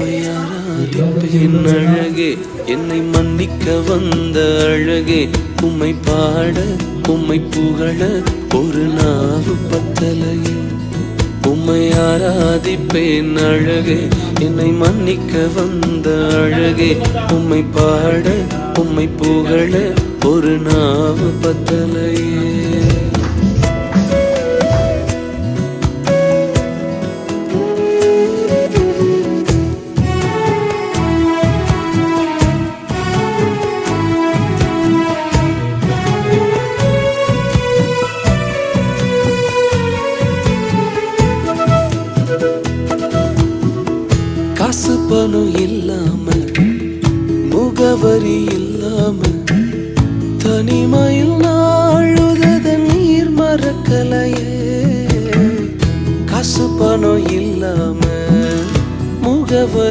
உம்மை ஆராதிப்பேன் அழகே, என்னை மன்னிக்க வந்த அழகே. உம்மை பாட உம்மை புகழ ஒரு நாவு பத்தலையே. உம்மை ஆராதிப்பேன் அழகே, என்னை மன்னிக்க வந்த அழகே. உம்மை பாட உம்மை புகழ ஒரு நாவு பத்தலையே. காசு பணம் இல்லாம, முகவரி இல்லாம, தனிமையில் நாழுத நீர் மறக்கலையே. காசு பணம் இல்லாம, முகவரி